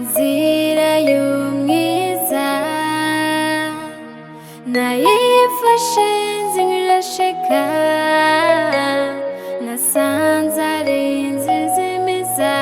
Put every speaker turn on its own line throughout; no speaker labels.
Inzira y'umwiza nayifashe nzirasheka nasanze ari Izimiza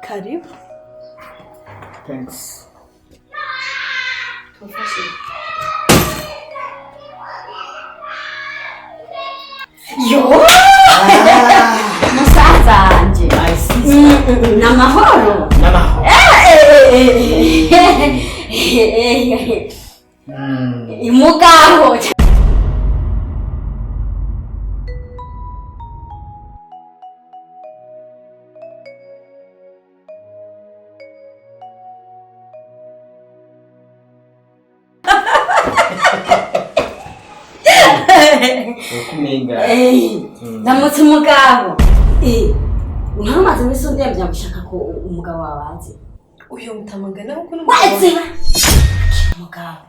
Karibu.
Thanks.
Yo! Musaza wanje. Namahoro.
Namahoro.
Imugabo.
Ukumenga.
Ndamutse umugabo. Unamaze misonde yabya gushaka ko umugabo wabaze.
Uyu mutamagana uko
Waze. Umugabo.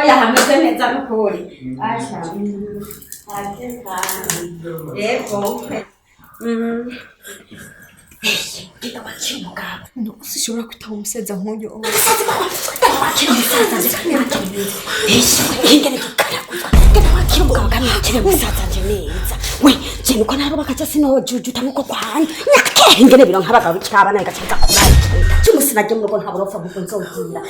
Oya hameze neza n'ukuri. Acha. Ateka. Yego. Kita wakimugabo.
no sishobora kwitaho umusaza nk'uyu.
We, jeni ko naro bakaca sino jujuta muko kwanya. Nyake ngene biro nk'abagabo cyabana ngacika kubaye. Cyumusina je murugo ntaborofa buko nzobwira.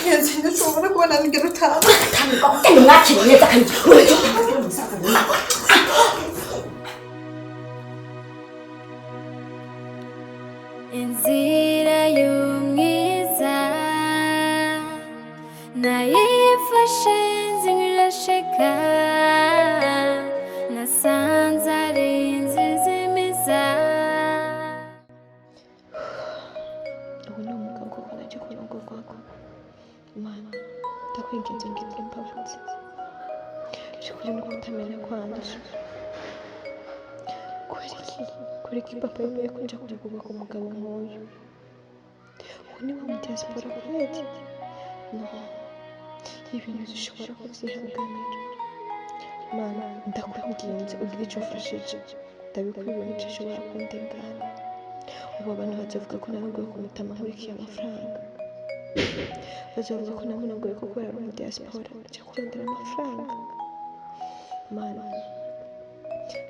Yenzi ndashobora kubona ngero tawe.
Tamiko kene mwakire neza kandi.
Inzira y'umwiza nayifashe nzirasheka nasanze ari Izimiza
Ubu ni umugabo ko naje ku rugo rwako. Imana ndakwinginze ngire imbabazi. Shukuri no kutamenya kwandasha. Kuriki papa yemeye ko nja kuja kubaka umugabo nk'uyu. Ubu ni wa mu diaspora kweli. No. Ibintu zishobora kubyihanganira. Mana ndakwinginze ugire icyo ufashije. Ndabikwibona icyo ushobora kundengana. Ubu abantu bazavuga ko narangoye kumutama nkurikiye amafaranga. Bazavuga ko namunagoye ko kubera ari mu diaspora nja kurondera amafaranga. Mana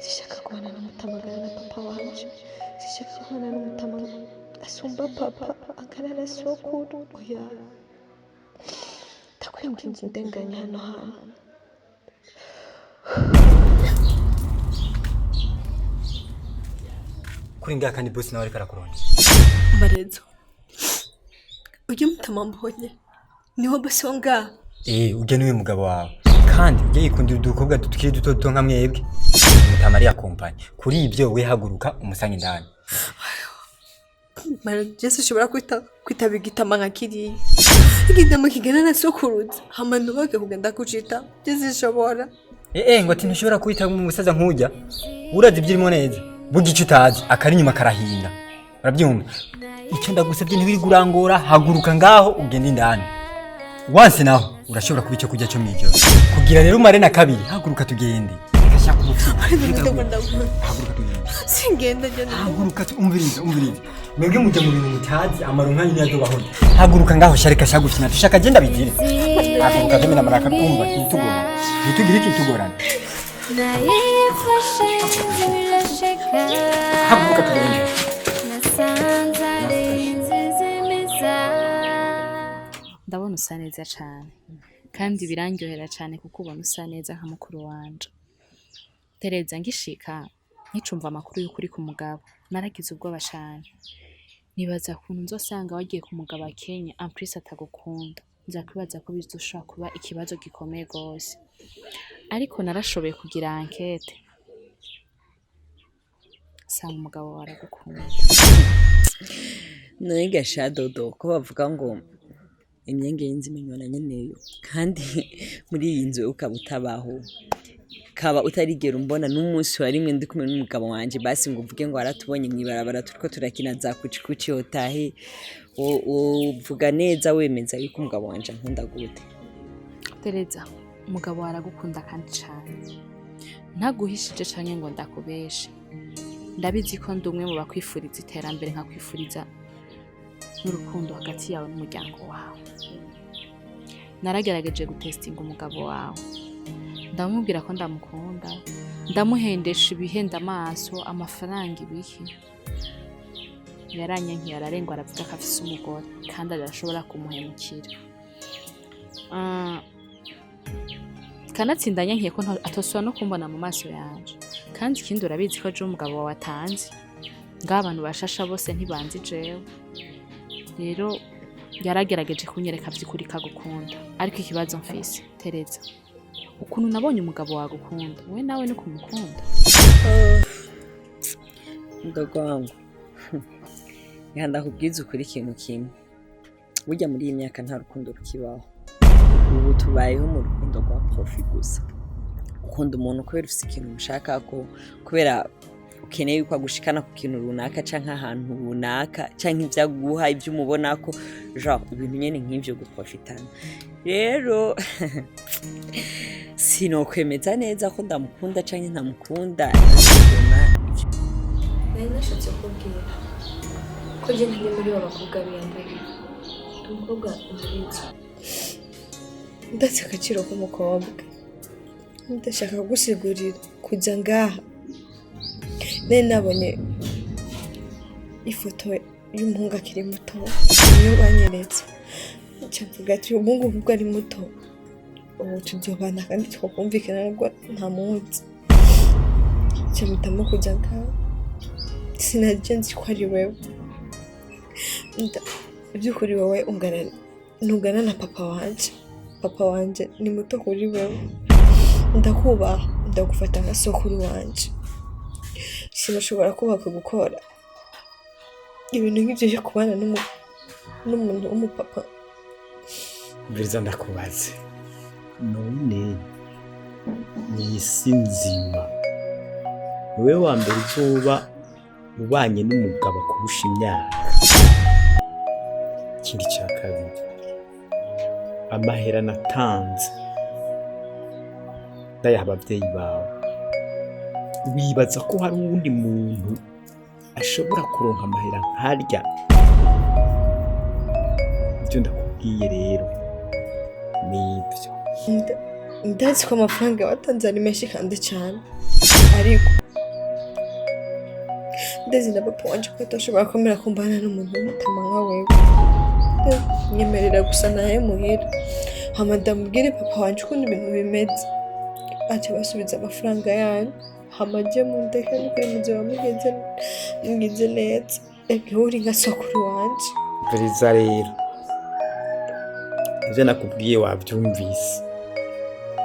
sishaka kubana n'umutamagana na papa wanje. Sishaka kubana n'umutama asumba papa angana na sokuru. Oya. Ndakwinginze ndenganya hano hantu.
Kuri ngaka ni boss nawe ariko arakuronda.
Barezo. Uyu mutama mbonye. Niho bosi wanga.
Ujye niwe mugabo wawe. Kandi ujye yikundira udukobwa tukiri duto nka mwebwe. Mutama ari akompanye. Kuri ibyo we haguruka umusange indani.
Mara Yesu shobora kwitaba igitama nka kiriya. Igitama kigana na sokuruza. Hamano bake kugenda kucita. Yesu shobora.
Ngo ati ntushobora kwita mu musaza nk'ujya. Urazi ibyirimo neza. Bugice utazi akari nyuma karahinda. Urabyumva? Icyo ndagusabye ntibiri gurangora haguruka ngaho ugende indani. Wanse naho urashobora kuba icyo kujya cyo mwijoro. Kugira rero umare na kabiri haguruka tugende. Gashaka ubupfu. Haguruka tugende.
Singenda je.
Haguruka umviriza. Mwebwe mujya mu bintu mutazi amaronka nyine yadobaho. Haguruka ngaho sharika shagufina tushaka genda bigire. Haguruka tumena maraka kumva itugora. Bitugire iki tugorana.
nayifashe nzirasheka
Haguruka tugende.
nasanze ari Izimiza
ndabona usa neza cyane kandi birangyohera cyane kuko ubona usa neza nka mukuru wanje. Tereza ngishika nkicumva amakuru y'ukuri ku mugabo naragize ubwoba cyane. Nibaza kuntu nzosanga wagiye ku mugabo Kenya amprise atagukunda. Nza kwibaza ko bizoshobora kuba ikibazo gikomeye gose. Ariko narashoboye kugira enquete. Sanga umugabo waragukunda.
None gasha dodo ko bavuga ngo imyenge y'inzimenywana nyeneyo kandi muri iyi nzu ukaba utabaho kaba utarigera umbona n'umunsi wa rimwe ndi kumwe n'umugabo wanje basi ngo uvuge ngo aratubonye mwibarabara turiko turakina za kucikuci otahe uvuga neza wemeza yuko umugabo wanje nkunda gute
Tereza umugabo aragukunda kandi cyane ntaguhishije canke ngo ndakubeshe ndabizi ko ndi umwe mu bakwifuriza iterambere nkakwifuriza n'urukundo hagati yawe n'umuryango wawe naragerageje gutestinga umugabo wawe ndamubwira ko ndamukunda ndamuhendesha ibihenda amaso amafaranga ibihe yaranyankiye ararengwa aravuga ko afise umugore kandi adashobora kumuhemukira kanatsinda yankiye ko atosubira no kumbona mu maso yanje kandi ikindi urabizi ko je umugabo wawe atanzi ngaho abantu bashasha bose ntibanzi jewe rero yaragerageje kunyereka vy'ukuri kagukunda ariko ikibazo mfise Tereza ukuntu nabonye umugabo wagukunda we nawe no kumukunda
ndogo wangu yanda kubwiza ukuri ikintu kimwe burya muri iyi myaka nta rukundo rukibaho ubu tubayeho mu rukundo rwa profi gusa ukunda umuntu kubera ufite ikintu mushaka ko kubera ukeneye yuko agushikana ku kintu runaka canke ahantu runaka canke ivyaguha ivyo umubona ko genre ibintu nyene nk'ivyo guprofitana rero sinokwemeza neza ko ndamukunda canke ntamukunda
nari nashatse kubwira ko je ntari muri abo bakobwa biyambaye umukobwa umurizi ndatse agaciro k'umukobwa ndashaka gusigurira kujya ngaha nari nabonye ifoto y'umuhungu akiri muto niyo banyeretse mvuga ati uyu muhungu ubwo ari muto ubu tubyobana kandi twakumvikana nubwo nta munsi mpitamo kujya ngaha sinajya nzi ko ari wewe by'ukuri wowe ungana na papa wanje ni muto kuri wewe ndakubaha ndagufata nka sokuru wanje sinashobora kubaka gukora ibintu nk'ibyo byo kubana n'umuntu w'umupapa
Buriza ndakubaze none ni isi nzima wowe wa mbere uzoba ubanye n'umugabo kurusha imyaka ikindi cya kabiri amahera natanze ndayaha ababyeyi bawe wibaza ko hari uwundi muntu ashobora kuronka amahera nkarya ibyo ndakubwiye rero nibyo
ndazi ko amafaranga watanze ari menshi kandi cyane ariko ndazi na papa wanje ko atashobora kwemera kumbana n'umuntu w'umutama nka wewe nyemerera gusa naye muhira hama ndamubwire papa wanje ukuntu ibintu bimeze ati basubiza amafaranga yanyu hama ajye mu ndeke nuko muzaba mugize neza uri nka sokuru wanje
Buriza rero ibyo nakubwiye wabyumvise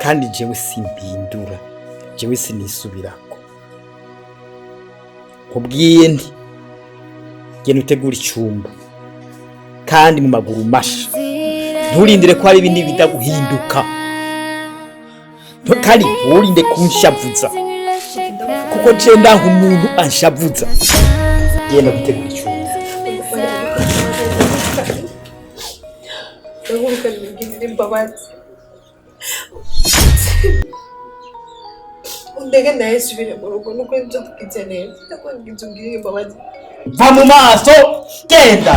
kandi jewe simpindura jewe sinisubirako kubwiye nti genda utegura icyumba kandi mu maguru masha nturindire ko hari ibindi bidaguhinduka kandi nturinde kunshavuza kuko je ndaho umuntu anshavuza genda gutegura icyumba
ndaguruka nibigirira imbabazi undege naye subire mu rugo nuko nzo tukize neza ndakwingiza ungirire imbabazi
va mu maso genda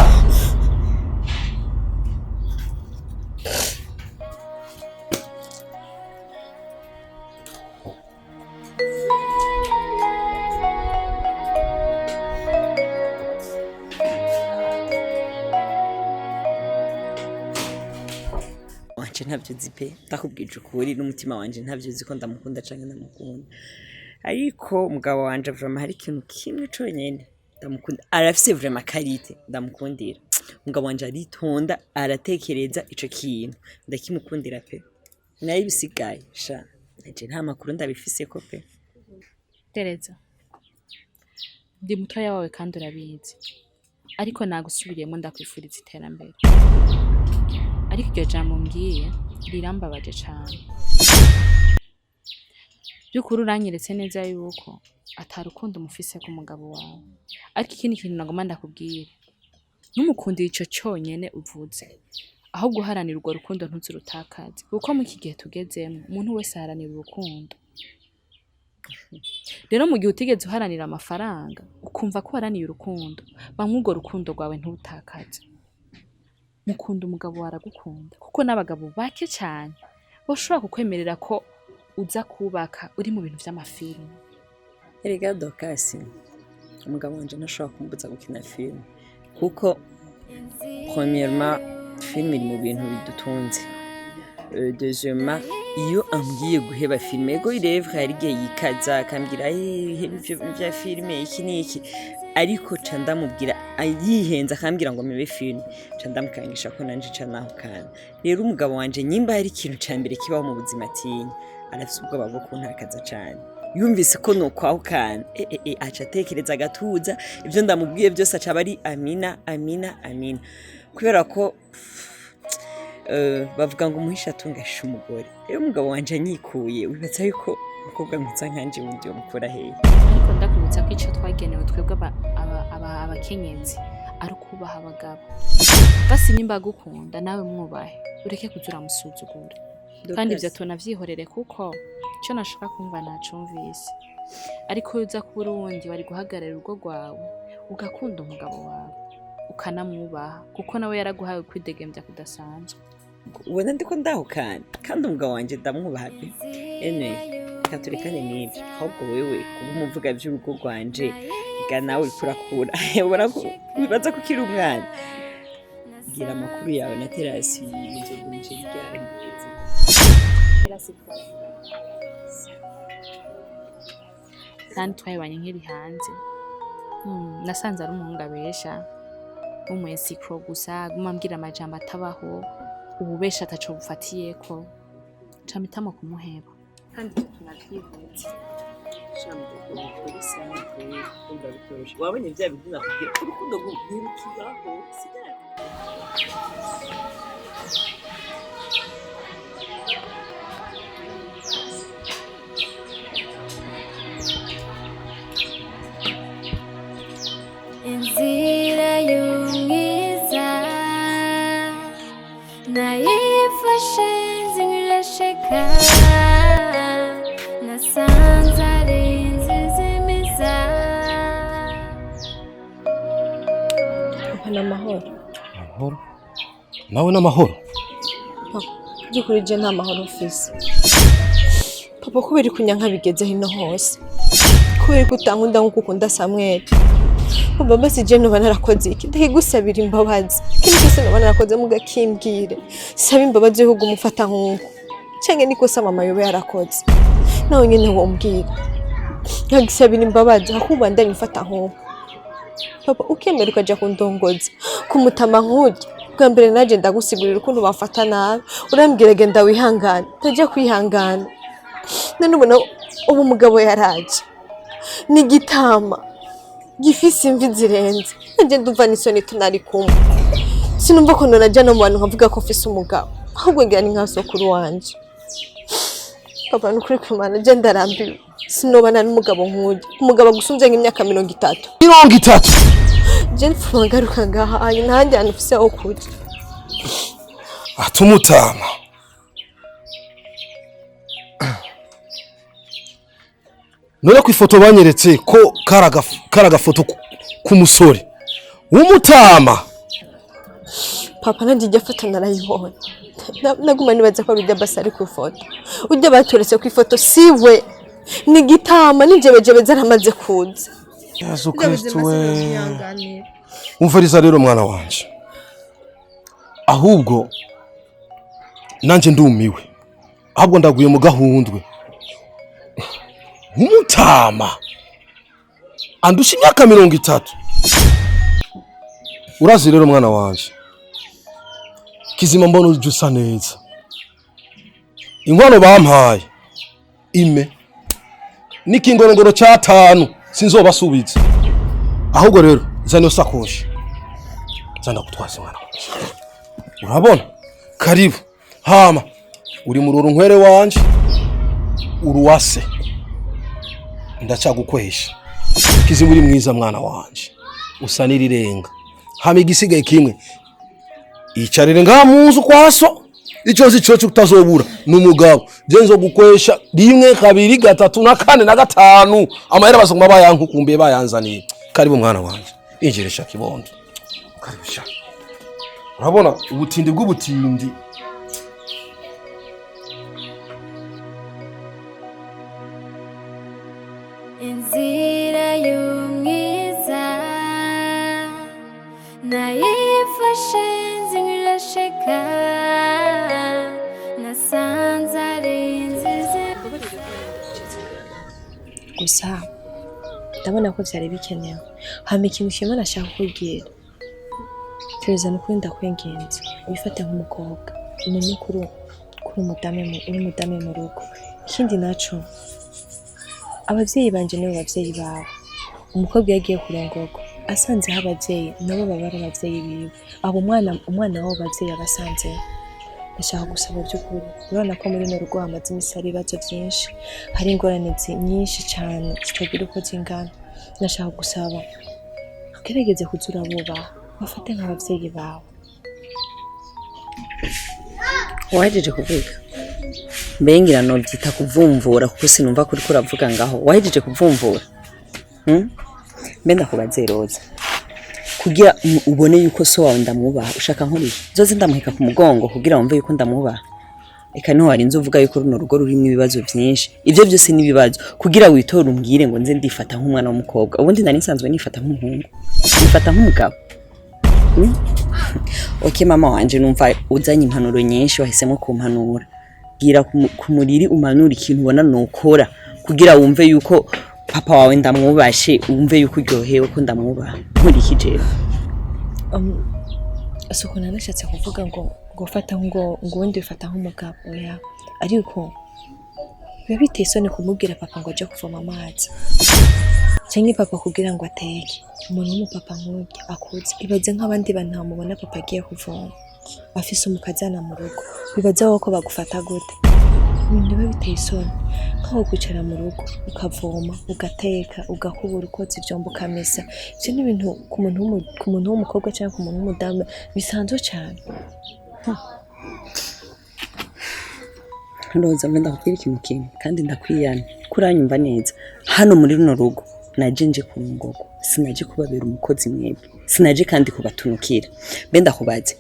wanje ntabyo nzi pe ndakubwije ukuri n'umutima wanje ntabyo nzi ko ndamukunda canke ndamukunda ariko umugabo wanje vraiment hari ikintu kimwe conyene ndamukunda arafise vraiment karite ndamukundira umugabo wanje aritonda aratekereza ico kintu ndakimukundira pe nayo bisigaye sha nje nta makuru ndabifise ko pe
Tereza ndi mutoya wawe kandi urabizi ariko nagusubiriyemo ndakwifuriza iterambere ariko iryo jambo mbwiye rirambabaje cyane. By'ukuri uranyeretse neza yuko atarukundo umufise ku mugabo wawe, ariko ikindi kintu nagomba ndakubwira, ntumukundire ico cyonyene uvuze, ahubwo uharanira urwo rukundo ntuzurutakaze, kuko mu iki gihe tugezemo umuntu wese aharanira urukundo. Rero mu gihe utigeze uharanira amafaranga ukumva ko uharaniye urukundo, bamwe urwo rukundo rwawe ntutakaze. Mukunda umugabo waragukunda, kuko n'abagabo bake cyane bashobora kukwemerera ko uza kubaka uri mu bintu vy'amafilme.
Erega Dokasi, umugabo wanje ntashobora kumbuza gukina filime, kuko premièrement filime iri mu bintu bidutunze. Deuxièmement, iyo ambwiye guheba filime, ego irevre hari igihe yikaza akambwira vya filime iki n'iki, ariko ca ndamubwira yihenze akambwira ngo mebe filime, ca ndamukangisha ko nanje ca naho kana. Rero umugabo wanje nyimba hari ikintu ca mbere kibaho mu buzima atinya, arafise ubwoba bwo kuntakaza cane. Yumvise ko no kwaho kana aca atekereza agatuza, ivyo ndamubwiye byose aca bari amina amina amina, kubera ko bavuga ngo umuhisha atungasha umugore. Rero umugabo wanje anyikuye wibaza yuko umukobwa mwiza nkanje wundi mukora hehe.
Ariko ndakubutsa ko ico twagenewe twebwe abakenyezi ari ukubaha abagabo. Basi nimba gukunda nawe mwubahe, ureke kuzura musuzugura. Kandi ivyo tunavyihorere kuko ico nashaka kumva nacumvise. Ariko uza kubura uwundi bari guhagarara urugo rwawe, ugakunda umugabo wawe, ukanamwubaha, kuko nawe yaraguhaye kwidegembya kudasanzwe.
Ubona ndiko ndahukana kandi umugabo wanje ndamwubaha pe. Katurekane n'ibyo, ahubwo wewe kuba umuvuga by'urugo rwanje ga nawe kurakura ubona ko bibaza ko kiri umwana. Gira amakuru yawe na terasi y'inzogunje ryari mugeze.
Kandi twayibanye nk'iri hanze. Nasanze ari umuhungu abesha, umwesikro gusa, gumambwira amajambo atabaho, ububesha ataco bufatiyeko, camitamo kumuheba. Kandi tunavyihutse.
Wabonye bya bintu nakubwira urukundo rw'urukizaho sigara.
Inzira y'umwiza nayifashe nzirasheka, nasanze ari Izimiza.
Papa n'amahoro.
Amahoro? Nawe n'amahoro?
By'ukuri je nta mahoro ufise. Papa kubera kunyanka bigeze hino hose, kubera kutankunda nkuko ukunda Samuel. Papa basi je no banarakoze iki, ndahigusabira imbabazi. Kindi cyose no banarakoze mugakimbwire. Saba imbabazi yo kugumufata nkuko. Cenge niko sama mayobe yarakoze. Nawe nyine wombwira. Nkagisabira imbabazi akuba ndanyifata nkuko. Papa ukemera ukaja kundongoza kumutama nk'urya. Bwa mbere naje ndagusigurira ukuntu bafata nabi, urambwira genda wihangane, ntajya kwihangana. None ubona ubu mugabo yaraje ni gitama gifise imvi zirenze, nje ndumva n'isoni tunari kumwe. Sinumva ko nonajya no mu bantu nkavuga ko mfise umugabo, ahubwo ngira ni nka sokuru wanje. Papa nukuri kumana je ndarambiwe, sinobana n'umugabo nk'urya, umugabo gusunze nk'imyaka 30.
30?
Je nfuma ngaruka ngaha ayi nanjye anufise aho kuja.
Atumutama. None ku ifoto banyeretse ko karaga foto ku musore w'umutama.
Papa nanjye ijya foto narayibonye. Naguma nibaza ko bijya basari ku foto. Ujya batoretse ku ifoto siwe. Ni gitama n'injebejebe zaramaze kuza.
Yesu Kristo we. Umviriza rero mwana wanje. Ahubwo nanje ndumiwe. Ahubwo ndaguye mu gahundwe. Umutama andusha imyaka 30. Urazi rero mwana wanje, kizima mbona uje usa neza. Inkwano bampaye ime n'ikingorongoro ca 5 sinzobasubiza. Ahubwo rero zane usakoshi zana kutwaza mwana wanje. Urabona karibu hama uri mu runkwere wanje uruwase ndacagukwesha kizi muri mwiza mwana wanje usa nirirenga hama igisigaye kimwe icarire nga munzu kwaso ico cyo tutazobura numugabo je nzo gukwesha rimwe kabiri gatatu na kane na gatanu amahera basoma bayankukumbiye bayanzaniye karibu mwana wanje injiresha kibondo karibu sha urabona ubutindi bw'ubutindi
Inzira y'umwiza nayifashe nzirashika nasanze ari inzizi
gusa ndabona ko byari bikenewe hama ikintu kimwe nashaka kukubwira Tereza nukuri ndakwinginze wifate nk'umukobwa umenye kuri umudame mu rugo ikindi naco abavyeyi banje nibo bavyeyi bawe umukobwa yagiye kurongorwa asanzeho abavyeyi nabo baba ari abavyeyi biwe abo umwana wabo bavyeyi abasanze ndashaka gusaba by'ukuri urabona ko muri no rugo hamaze imisi hari ibibazo byinshi hari ingorane nyinshi cyane zitagira uko zingana ndashaka gusaba ugerageze kuzura bubaha bafate nk'abavyeyi bawe
wahejeje kuvuga mbengira no byita kuvumvura kuko sinumva kuri kuravuga ngaho wahejeje kuvumvura mbenda kubazeroza kugira ubone yuko so wawe ndamwubaha ushaka nkuri zoze ndamuheka ku mugongo kugira wumve yuko ndamwubaha eka no warinze uvuga yuko runo rugo rurimo ibibazo byinshi ivyo byose ni ibibazo kugira witora umbwire ngo nze ndifata nk'umwana w'umukobwa ubundi ndani nsanzwe nifata nk'umuhungu nifata nk'umugabo Okay mama wanje numva uzanye impanuro nyinshi wahisemo kumpanura gira kumuriri umanura ikintu ubona nokora kugira wumve yuko papa wawe ndamwubashe wumve yuko uryohewe ko ndamwubaha nkurikije
asuko nanashatse kuvuga ngo fata ngo wundi ufata nk'umugabo oya ariko biba biteye isoni kumubwira papa ngo aje kuvoma amazi cyangwa papa kugira ngo ateke umuntu w'umupapa nk'uyu akuze ibaze nk'abandi bantu mubona papa agiye kuvoma afise umukazana mu rugo bibaza ko bagufata gute ibintu biba biteye isoni nkaho kwicara mu rugo ukavoma ugateka ugakubura ukoza ivyombo ukamesa ivyo ni ibintu ku muntu w'umukobwa cyangwa ku muntu w'umudamu bisanzwe cyane
Ndoza mbenda kukira ikintu kimwe kandi ndakwiyana kuranyumva neza hano muri runo rugo najenje kurungogo sinaje kubabera umukozi mwebwe sinaje kandi kubatunukira mbenda kubaze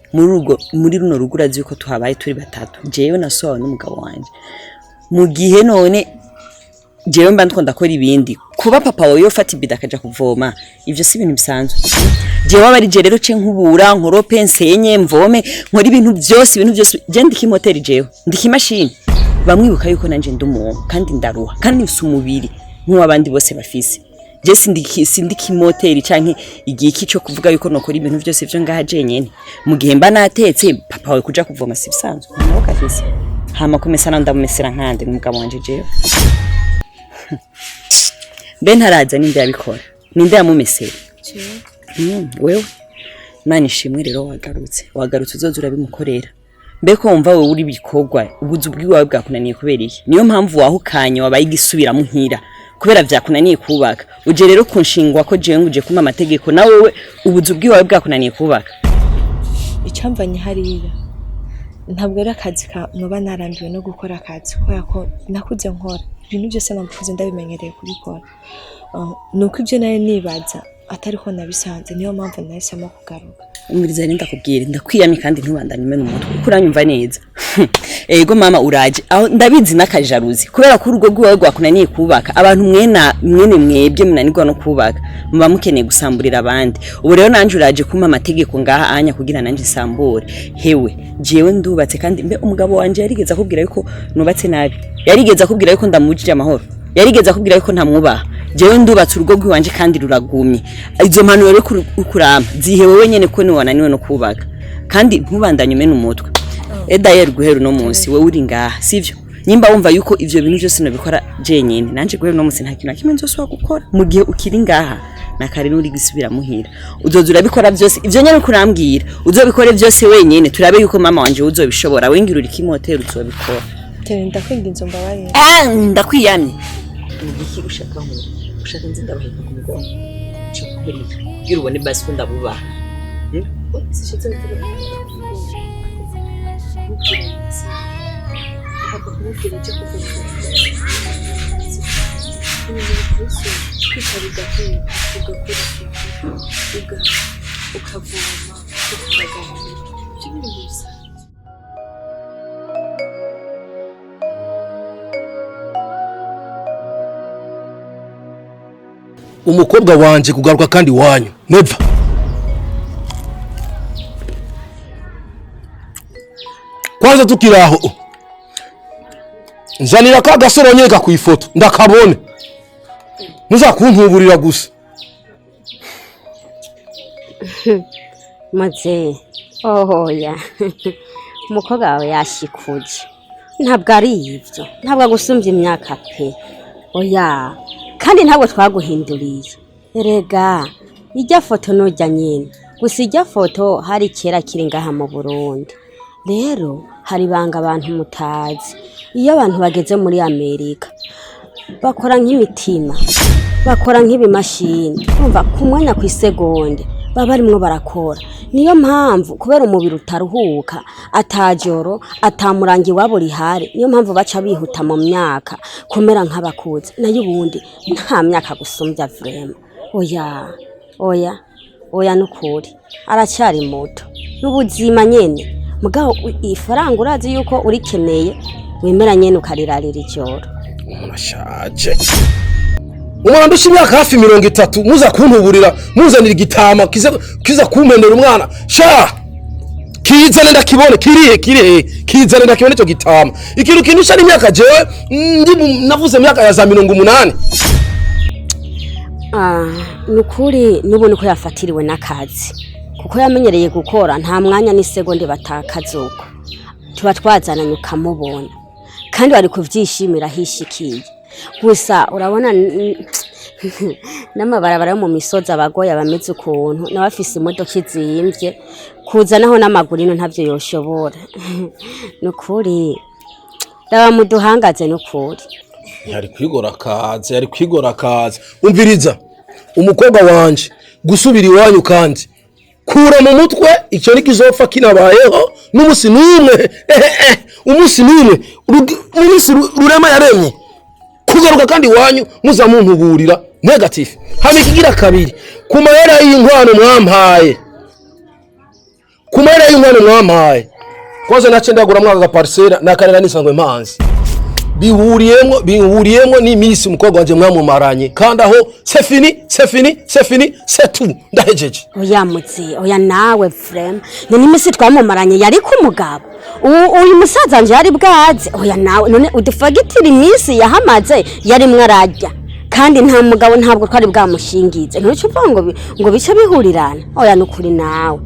muri runo rugo urazi yuko tuhabaye turi batatu jewe na so n'umugabo wanje mu gihe none jewe mba ndiko ndakora ibindi kuba papa wawe yofata ibida akaja kuvoma ivyo si ibintu bisanzwe jewe abari je rero ce nkubura nkorope nsenye mvome nkora ibintu byose je ndikimoteri jewe ndikimashini bamwibuka yuko nanje ndumuntu kandi ndaruha kandi mfise umubiri nk'abandi bose bafise je sindiki moteri canke igiki cyo kuvuga yuko nokora ibintu byose byo ngaha je nyene mu gihe mba natetse papa wawe kuja kuvoma si bisanzwe nako afise hama kumesana ndamumesera nkande n'umugabo wanje jewe ben haraza ninde yabikora ninde yamumesera wewe Imana ishimwe rero wagarutse uzoza urabimukorera mbeko wumva wewe uri bikorwa ubuzu bwiwawe bwakunaniye kubera iki niyo mpamvu wahukanye wabaye igisubiramo nkira kubera vyakunaniye kubaka uje rero kunshingwa ko jewe nguje kuma amategeko na wewe ubuzu bwiwawe bwakunaniye kubaka
icamvanye hariya ntabwo ari akazi noba narambiwe no gukora akazi kubera ko nakuze nkora ibintu byose nakuze ndabimenyereye kubikora nuko ibyo nayo nibaza atari ko nabisanze niyo mpamvu nahisemo kugaruka
umuriza nenda kubwira ndakwiyamye kandi ntubandanye mu mutwe kuko uranyumva neza ego mama uraje aho ndabizi nakajaruzi kubera ko urugo rwawe rwakunaniye kubaka abantu mwene mwebwe munanirwa no kubaka muba mukeneye gusamburira abandi ubu rero nanje uraje kuma amategeko ngaha anya kugira nanje sambure hewe jewe ndubatse kandi mbe umugabo wanje yarigeze akubwira yuko nubatse nabi yarigeze akubwira yuko ndamujije amahoro yarigeze akubwira yuko ntamwubaha jewe ndubatse urugo rw'iwanje kandi ruragumye izo mpanuro rero ukurama zihe wewe nyene ko niwananiwe no kubaka kandi ntubandanye umene umutwe edayer guhera no munsi wewe uri ngaha sivyo nyimba wumva yuko ivyo bintu byose no bikora je nyene nanje guhera no munsi nta kintu kimwe nzoswa gukora mu gihe ukiri ngaha na kare nuri gisubira muhira uzoza urabikora byose ivyo nyene kurambwira uzobikore byose wenyene turabe yuko mama wanje uzobishobora wengira uri kimotero uzobikora
tenda kwinginzo mbabarira
ndakwiyamye iki ushaka ngo ushaka nzi ndabaheka ku mugongo cyo kuri kugira ubone basi ko ndabubaha sishitse mvuga
umukobwa wanje kugaruka kandi wanyu never kwanza tukiraho nzanira ka gasoro nyeka ku ifoto ndakabone muzakuntuburira gusa
maze ohoya umukobwa wawe yashikuje ntabwo ari ivyo ntabwo agusumbye imyaka pe oya kandi ntabwo twaguhinduriye erega ijya foto nojya nyine gusa ijya foto hari kera kiri ngaha mu Burundi rero hari banga abantu mutazi iyo abantu bageze muri Amerika bakora nk'imitima bakora nk'ibimashini umva ku mwanya ku isegonde baba barimwo barakora niyo mpamvu kubera umubiri utaruhuka atajoro atamurangi wabo rihari niyo mpamvu baca bihuta mu myaka kumera nk'abakuze nayo ubundi nta myaka gusumbya vrema oya nukuri aracyari muto n'ubuzima nyene mugabo ifaranga urazi yuko urikeneye wemera nyene ukarirarira ijoro
murashaje umwana ndusha imyaka hafi 30 muza kuntuburira muzanira igitama kiza kumpenera umwana sha kizane ndakibone kirihe kizane ndakibone cyo gitama ikintu kinusha imyaka jewe navuze imyaka ya za 80
nukuri nubone ko yafatiriwe n'akazi kuko yamenyereye gukora nta mwanya n'isegonde batakazuko tuba twazananye ukamubona kandi bari kuvyishimira hishikiye gusa urabona n'amabarabara yo mu misozi abagoye abameze ukuntu n'abafise imodoka izimvye kuzanaho n'amagurino ntavyo yoshobora nukuri raba muduhangaze nukuri
yari kwigora akazi umviriza umukobwa wanje gusubira iwanyu kandi kura mu mutwe icyo nikizopfa kinabayeho n'umusi numwe umusi numwe umusi rurema yaremye kugaruka kandi wanyu muzamuntuburira negative hamikigira kabiri kumayera y'inkwano mwampaye kwaza nacendagura mwaka parcela nakarera nisangwe manzi bihuriyemwo ni misi umukobwa wanje mwamumaranye kandi aho c'est tout ndahejeje
oya nawe frame ni misi twamumaranye yari ku mugabo uyu musaza nje yari bwaze oya nawe none udufagitira imisi yahamaze yari mwarajya kandi nta mugabo ntabwo twari bwamushingize ntuce uvuga ngo bice bihurirana oya nukuri nawe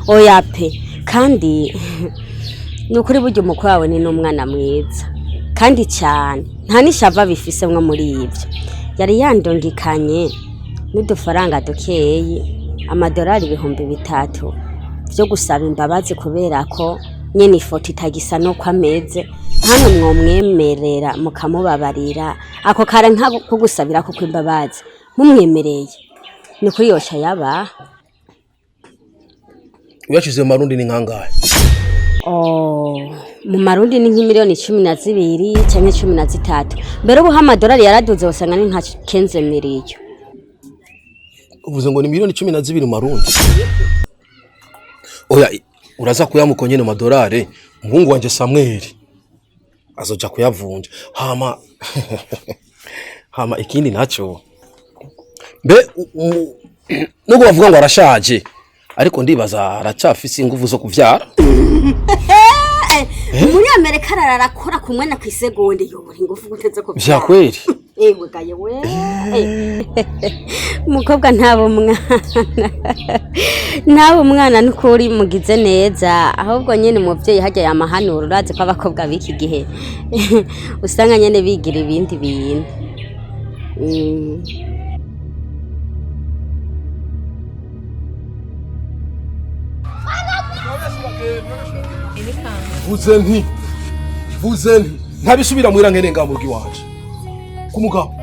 oya pe kandi nukuri buryo umukwe wawe ni n'umwana mwiza kandi cyane nta nishava bifisemwe muri ivyo yari yandongikanye n'udufaranga dukeyi amadolari 3,000 byo gusaba imbabazi kubera ko nyene ifoto itagisa no kwameze hano mwomwemerera mukamubabarira ako kare nkabo kugusabira ko kwimbabazi mumwemereye ni kuri yosha yaba
uyashize mu marundi ni nkangahe
mu marundi ni nk'imiliyoni 12 cyangwa 13 mbere ubu amadolari yaraduze usanga ni nka kenze miliyo
uvuze ngo ni miliyoni 12 mu marundi oya uraza kuyamuko nyene amadolari umuhungu wanje Samuel azoja kuyavunja hama ikindi naco mbe nuko bavuga ngo arashaje ariko ndibaza aracafise ingufu zo kuvyara
muri Amerika ararakora kumwe na kwisegonde yobora ingufu guteze ko
vya kweli
gaye we mukobwa ntabo mwana nukuri mugize neza ahubwo nyene muvyeyi hajya yamahanura uraze ko abakobwa biki gihe usanga nyene bigira ibindi bintu
vuze nti ntabisubira mwira ngene ngamugi wanje kumugabo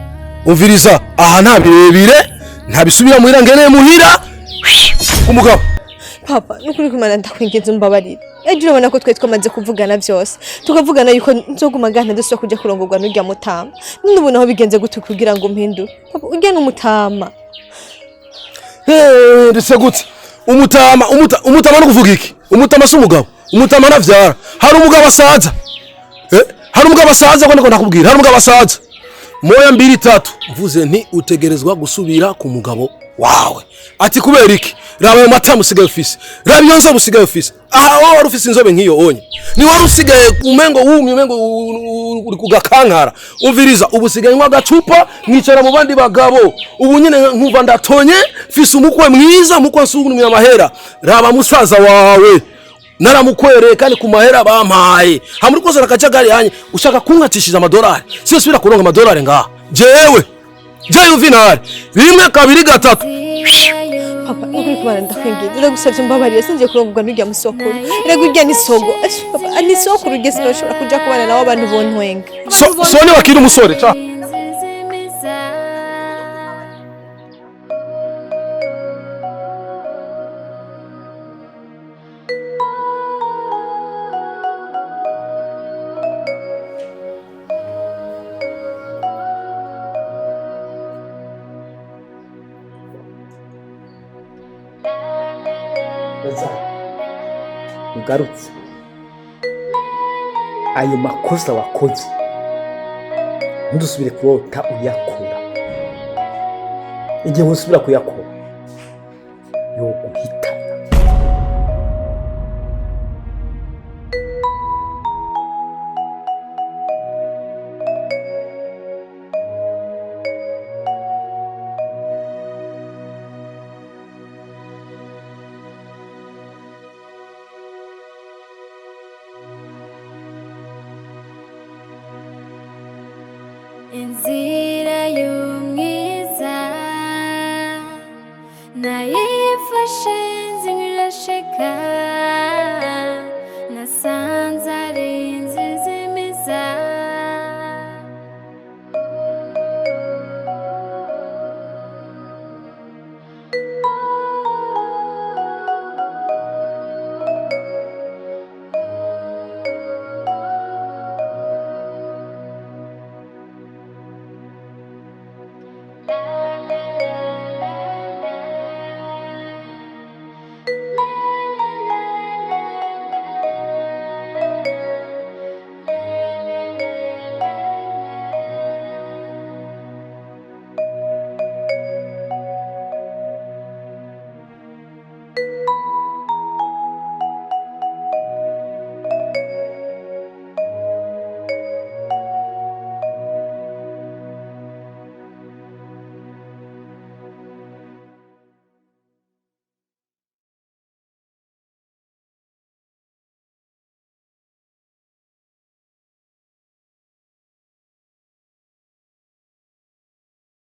umviriza aha nta birebire ntabisubira mwira ngene muhira kumugabo
papa nukuri kumana ndakwinginze umbabarira ejo urabona ko twe twamaze kuvugana byose tukavugana yuko nzoguma gana duso kujya kurongorwa n'urya mutama none ubu naho bigenze gute kugira ngo mpindu papa urya n'umutama
ndetse gute umutama no kuvuga iki umutama si umugabo umutama navyara hari umugabo asaza hari umugabo asaza ko ndakubwira hari umugabo asaza moya 2 3 mvuze nti utegerezwa gusubira ku mugabo wawe ati kubera iki raba ayo mata musigaye ufise raba iyo nzo musigaye ufise aha wowe wari ufise inzobe nk'iyo onye ni wari usigaye umengo wumye umengo uri kugakankara umviriza ubu usigaye nkwa gacupa mwicara mu bandi bagabo ubu nyine nkumva ndatonye fise umukwe mwiza umukwe nsugumye amahera raba musaza wawe naramukwereye kandi ku mahera bampaye hamuri koza nakajagari hanye ushaka kunkatishije amadolari siyo subira kuronga amadolari ngaha jewe uvinari 1 2 3
papa nukuri kumana ndakwinginze ndagusabye umbabarire singiye kurongorwa n'urya musokuru rego urya nisogo papa ni sokuru ugeze no ushobora kuja kubana nawe abantu bontwenga
so ni wakiri umusore cha
ugarutse ayo makosa wakoze ntudusubire kurota uyakora igihe usubira kuyakora yo guhita
Inzira y'umwiza nayifashe nzirashika